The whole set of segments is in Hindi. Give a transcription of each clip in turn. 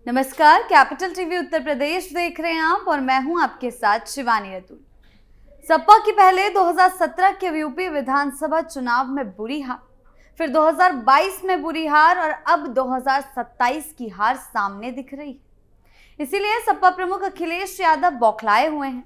नमस्कार, कैपिटल टीवी उत्तर प्रदेश देख रहे हैं आप और मैं हूं आपके साथ शिवानी रतूल। सपा की पहले 2017 के यूपी विधानसभा चुनाव में बुरी हार, फिर 2022 में बुरी हार और अब 2027 की हार सामने दिख रही है। इसीलिए सपा प्रमुख अखिलेश यादव बौखलाए हुए हैं।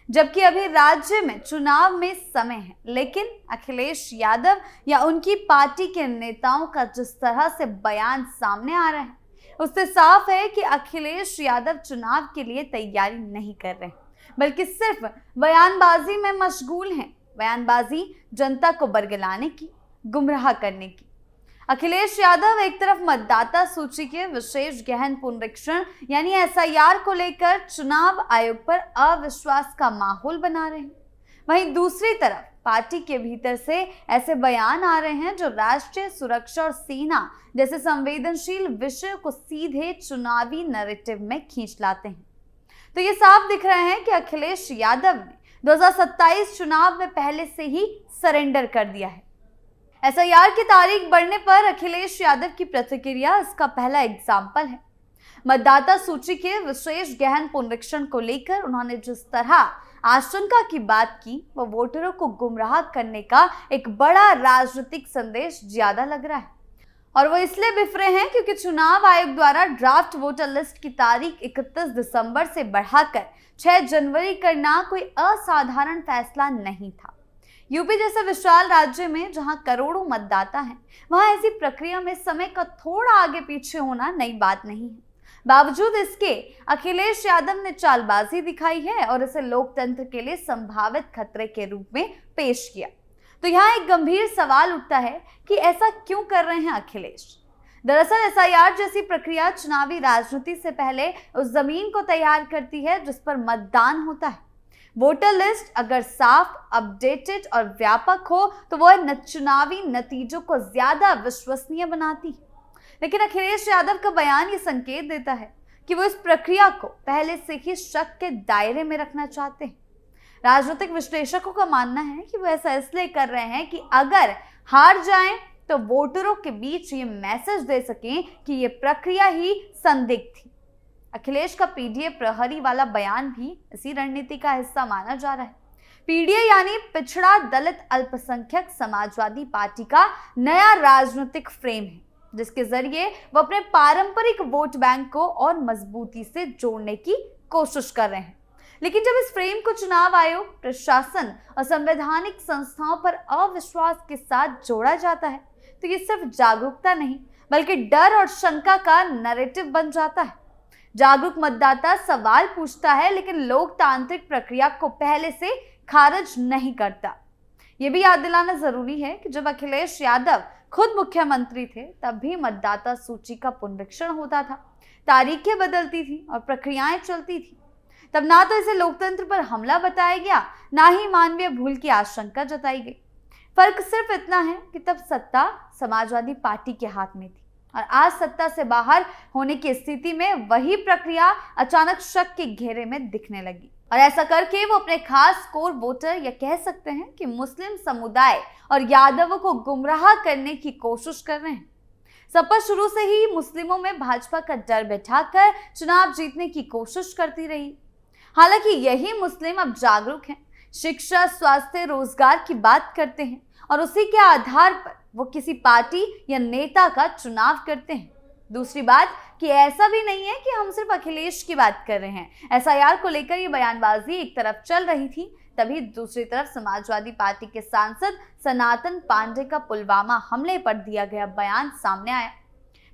जबकि अभी राज्य में चुनाव में समय है, लेकिन अखिलेश यादव या उनकी पार्टी के नेताओं का जिस तरह से बयान सामने आ रहा है, उससे साफ है कि अखिलेश यादव चुनाव के लिए तैयारी नहीं कर रहे, बल्कि सिर्फ बयानबाजी में मशगूल हैं। बयानबाजी जनता को बरगलाने की, गुमराह करने की। अखिलेश यादव एक तरफ मतदाता सूची के विशेष गहन पुनरीक्षण यानी एसआईआर को लेकर चुनाव आयोग पर अविश्वास का माहौल बना रहे हैं, वहीं दूसरी तरफ पार्टी के भीतर से ऐसे बयान आ रहे हैं जो राष्ट्रीय सुरक्षा और सेना जैसे संवेदनशील विषय को सीधे चुनावी नैरेटिव में खींच लाते हैं। तो ये साफ दिख रहा है कि अखिलेश यादव ने 2027 चुनाव में पहले से ही सरेंडर कर दिया है। एसआईआर की तारीख बढ़ने पर अखिलेश यादव की प्रतिक्रिया इसका पहला एग्जाम्पल है। मतदाता सूची के विशेष गहन पुनरीक्षण को लेकर उन्होंने जिस तरह आशंका की बात की, वह वोटरों को गुमराह करने का एक बड़ा राजनीतिक संदेश ज्यादा लग रहा है। और वो इसलिए बिफरे हैं क्योंकि चुनाव आयोग द्वारा ड्राफ्ट वोटर लिस्ट की तारीख 31 दिसंबर से बढ़ाकर 6 जनवरी करना कोई असाधारण फैसला नहीं था। यूपी जैसे विशाल राज्य में जहां करोड़ों मतदाता हैं, वहां ऐसी प्रक्रिया में समय का थोड़ा आगे पीछे होना नई बात नहीं है। बावजूद इसके अखिलेश यादव ने चालबाजी दिखाई है और इसे लोकतंत्र के लिए संभावित खतरे के रूप में पेश किया। तो यहाँ एक गंभीर सवाल उठता है कि ऐसा क्यों कर रहे हैं अखिलेश। दरअसल एसआईआर जैसी प्रक्रिया चुनावी राजनीति से पहले उस जमीन को तैयार करती है जिस पर मतदान होता है। वोटर लिस्ट अगर साफ, अपडेटेड और व्यापक हो तो वह चुनावी नतीजों को ज्यादा विश्वसनीय बनाती है। लेकिन अखिलेश यादव का बयान ये संकेत देता है कि वो इस प्रक्रिया को पहले से ही शक के दायरे में रखना चाहते हैं। राजनीतिक विश्लेषकों का मानना है कि वो ऐसा इसलिए कर रहे हैं कि अगर हार जाएं तो वोटरों के बीच ये मैसेज दे सकें कि ये प्रक्रिया ही संदिग्ध थी। अखिलेश का पीडीए प्रहरी वाला बयान भी इसी रणनीति का हिस्सा माना जा रहा है। पीडीए यानी पिछड़ा दलित अल्पसंख्यक समाजवादी पार्टी का नया राजनीतिक फ्रेम है, जिसके जरिए वो अपने पारंपरिक वोट बैंक को और मजबूती से जोड़ने की कोशिश कर रहे हैं। लेकिन जब इस फ्रेम को चुनाव आयोग, प्रशासन और संवैधानिक संस्थाओं पर अविश्वास के साथ जोड़ा जाता है, तो ये सिर्फ जागरूकता नहीं बल्कि डर और शंका का नैरेटिव बन जाता है। जागरूक मतदाता सवाल पूछता है, लेकिन लोकतांत्रिक प्रक्रिया को पहले से खारिज नहीं करता। ये भी याद दिलाना जरूरी है कि जब अखिलेश यादव खुद मुख्यमंत्री थे, तब भी मतदाता सूची का पुनरीक्षण होता था, तारीखें बदलती थी और प्रक्रियाएं चलती थी। तब ना तो इसे लोकतंत्र पर हमला बताया गया, ना ही मानवीय भूल की आशंका जताई गई। फर्क सिर्फ इतना है कि तब सत्ता समाजवादी पार्टी के हाथ में थी और आज सत्ता से बाहर होने की स्थिति में वही प्रक्रिया अचानक शक के घेरे में दिखने लगी। और ऐसा करके वो अपने खास कोर वोटर या कह सकते हैं कि मुस्लिम समुदाय और यादवों को गुमराह करने की कोशिश कर रहे हैं। सपा शुरू से ही मुस्लिमों में भाजपा का डर बैठाकर चुनाव जीतने की कोशिश करती रही। हालांकि यही मुस्लिम अब जागरूक हैं, शिक्षा, स्वास्थ्य, रोजगार की बात करते हैं और उसी के आधार पर वो किसी पार्टी या नेता का चुनाव करते हैं। दूसरी बात कि ऐसा भी नहीं है कि हम सिर्फ अखिलेश की बात कर रहे हैं। एसआईआर को लेकर ये बयानबाजी एक तरफ चल रही थी, तभी दूसरी तरफ समाजवादी पार्टी के सांसद सनातन पांडे का पुलवामा हमले पर दिया गया बयान सामने आया।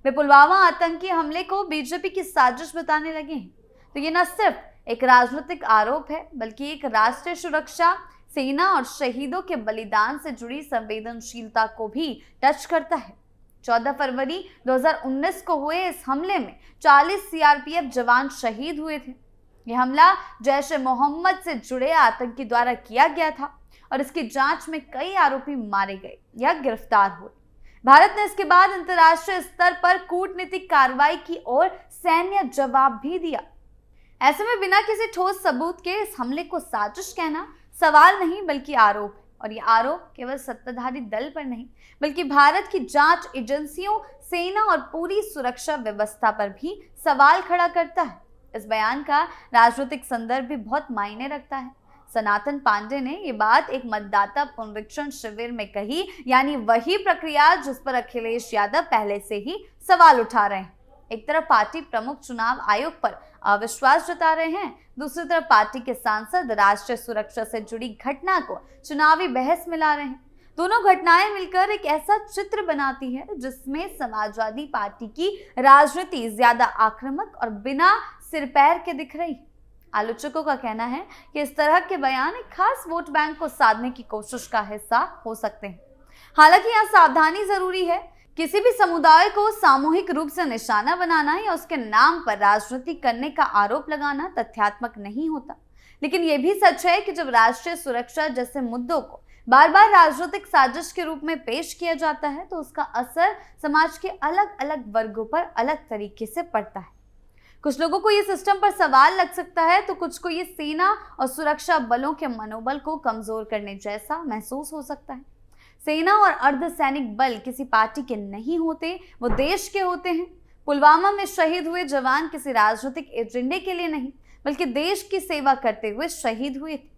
वे पुलवामा आतंकी हमले को बीजेपी की साजिश बताने लगे हैं। तो ये न सिर्फ एक राजनीतिक आरोप है, बल्कि एक राष्ट्रीय सुरक्षा, सेना और शहीदों के बलिदान से जुड़ी संवेदनशीलता को भी टच करता है। 14 फरवरी 2019 को हुए इस हमले में 40 सीआरपीएफ जवान शहीद हुए थे। यह हमला जैश-ए-मोहम्मद से जुड़े आतंकी द्वारा किया गया था और इसकी जांच में कई आरोपी मारे गए या गिरफ्तार हुए। भारत ने इसके बाद अंतर्राष्ट्रीय स्तर पर कूटनीतिक कार्रवाई की और सैन्य जवाब भी दिया। ऐसे में बिना किसी ठोस सबूत के इस हमले को साजिश कहना सवाल नहीं बल्कि आरोप है। और ये आरोप केवल सत्ताधारी दल पर नहीं बल्कि भारत की जांच एजेंसियों, सेना और पूरी सुरक्षा व्यवस्था पर भी सवाल खड़ा करता है। इस बयान का राजनीतिक संदर्भ भी बहुत मायने रखता है। सनातन पांडे ने ये बात एक मतदाता पुनरीक्षण शिविर में कही, यानी वही प्रक्रिया जिस पर अखिलेश यादव पहले से ही सवाल उठा रहे हैं। एक तरफ पार्टी प्रमुख चुनाव आयोग पर अविश्वास जता रहे हैं, दूसरी तरफ पार्टी के सांसद राष्ट्रीय सुरक्षा से जुड़ी घटना को चुनावी बहस में ला रहे हैं। दोनों घटनाएं मिलकर एक ऐसा चित्र बनाती है जिसमें समाजवादी पार्टी की राजनीति ज्यादा आक्रामक और बिना सिर पैर के दिख रही है। आलोचकों का कहना है कि इस तरह के बयान एक खास वोट बैंक को साधने की कोशिश का हिस्सा हो सकते हैं। हालांकि यहाँ सावधानी जरूरी है। किसी भी समुदाय को सामूहिक रूप से निशाना बनाना या उसके नाम पर राजनीति करने का आरोप लगाना तथ्यात्मक नहीं होता। लेकिन यह भी सच है कि जब राष्ट्रीय सुरक्षा जैसे मुद्दों को बार बार राजनीतिक साजिश के रूप में पेश किया जाता है तो उसका असर समाज के अलग अलग वर्गों पर अलग तरीके से पड़ता है। कुछ लोगों को ये सिस्टम पर सवाल लग सकता है तो कुछ को ये सेना और सुरक्षा बलों के मनोबल को कमजोर करने जैसा महसूस हो सकता है। सेना और अर्धसैनिक बल किसी पार्टी के नहीं होते, वो देश के होते हैं। पुलवामा में शहीद हुए जवान किसी राजनीतिक एजेंडे के लिए नहीं बल्कि देश की सेवा करते हुए शहीद हुए थे।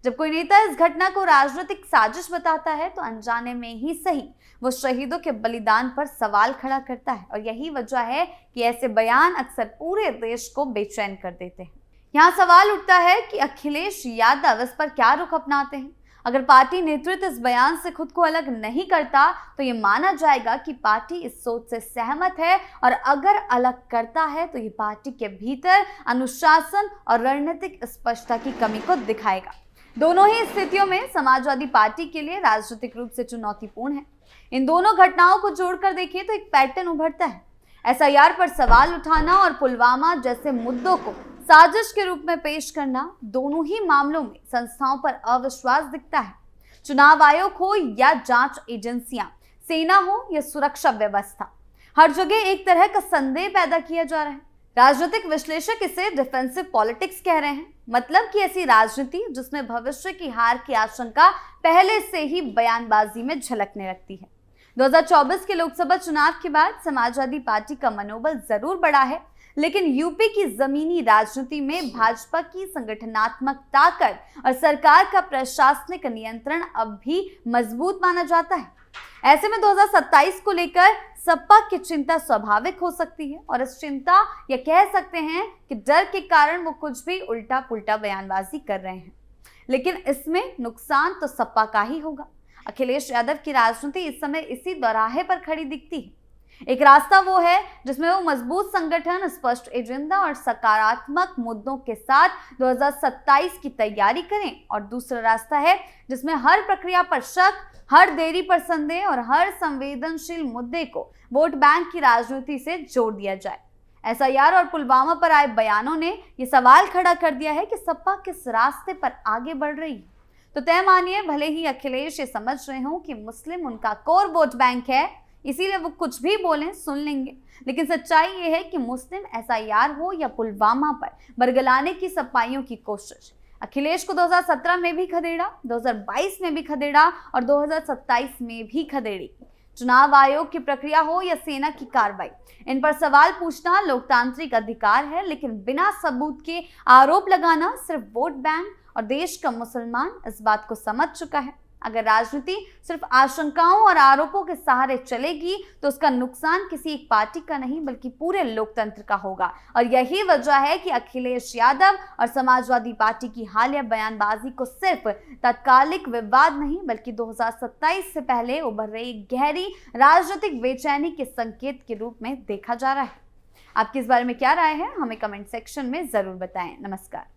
जब कोई नेता इस घटना को राजनीतिक साजिश बताता है तो अनजाने में ही सही वो शहीदों के बलिदान पर सवाल खड़ा करता है, और यही वजह है कि ऐसे बयान अक्सर पूरे देश को बेचैन कर देते हैं। यहाँ सवाल उठता है कि अखिलेश यादव इस पर क्या रुख अपनाते हैं। अगर पार्टी नेतृत्व इस बयान से खुद को अलग नहीं करता तो ये माना जाएगा कि पार्टी इस सोच से सहमत है, और अगर अलग करता है तो ये पार्टी के भीतर अनुशासन और रणनीतिक स्पष्टता की कमी को दिखाएगा। दोनों ही स्थितियों में समाजवादी पार्टी के लिए राजनीतिक रूप से चुनौतीपूर्ण है। इन दोनों घटनाओं को जोड़कर देखें तो एक पैटर्न उभरता है। एसआईआर पर सवाल उठाना और पुलवामा जैसे मुद्दों को साजिश के रूप में पेश करना, दोनों ही मामलों में संस्थाओं पर अविश्वास दिखता है। चुनाव आयोग हो या जांच एजेंसियां, सेना हो या सुरक्षा व्यवस्था, हर जगह एक तरह का संदेह पैदा किया जा रहा है। राजनीतिक विश्लेषक इसे डिफेंसिव पॉलिटिक्स कह रहे हैं, मतलब कि ऐसी राजनीति जिसमें भविष्य की हार की आशंका पहले से ही बयानबाजी में झलकने लगती है। 2024 के लोकसभा चुनाव के बाद समाजवादी पार्टी का मनोबल जरूर बढ़ा है, लेकिन यूपी की जमीनी राजनीति में भाजपा की संगठनात्मक ताकत और सरकार का प्रशासनिक नियंत्रण अब भी मजबूत माना जाता है। ऐसे में 2027 को लेकर सपा की चिंता स्वाभाविक हो सकती है, और इस चिंता या कह सकते हैं कि डर के कारण वो कुछ भी उल्टा पुल्टा बयानबाजी कर रहे हैं। लेकिन इसमें नुकसान तो सपा का ही होगा। अखिलेश यादव की राजनीति इस समय इसी दोराहे पर खड़ी दिखती है। एक रास्ता वो है जिसमें वो मजबूत संगठन, स्पष्ट एजेंडा और सकारात्मक मुद्दों के साथ 2027 की तैयारी करें, और दूसरा रास्ता है जिसमें हर प्रक्रिया पर शक, हर देरी पर संदेह और हर संवेदनशील मुद्दे को वोट बैंक की राजनीति से जोड़ दिया जाए। एसआईआर और पुलवामा पर आए बयानों ने ये सवाल खड़ा कर दिया है कि सपा किस रास्ते पर आगे बढ़ रही है। तो तय मानिए, भले ही अखिलेश ये समझ रहे हों कि मुस्लिम उनका कोर वोट बैंक है, इसीलिए वो कुछ भी बोलें सुन लेंगे, लेकिन सच्चाई ये है कि मुस्लिम एसआईआर हो या पुलवामा पर बरगलाने की सपाइयों की कोशिश अखिलेश को 2017 में भी खदेड़ा, 2022 में भी खदेड़ा और 2027 में भी खदेड़ी। चुनाव आयोग की प्रक्रिया हो या सेना की कार्रवाई, इन पर सवाल पूछना लोकतांत्रिक अधिकार है, लेकिन बिना सबूत के आरोप लगाना सिर्फ वोट बैंक और देश का मुसलमान इस बात को समझ चुका है। अगर राजनीति सिर्फ आशंकाओं और आरोपों के सहारे चलेगी तो उसका नुकसान किसी एक पार्टी का नहीं बल्कि पूरे लोकतंत्र का होगा, और यही वजह है कि अखिलेश यादव और समाजवादी पार्टी की हालिया बयानबाजी को सिर्फ तात्कालिक विवाद नहीं बल्कि 2027 से पहले उभर रही गहरी राजनीतिक बेचैनी के संकेत के रूप में देखा जा रहा है। आपकी इस बारे में क्या राय है, हमें कमेंट सेक्शन में जरूर बताएं। नमस्कार।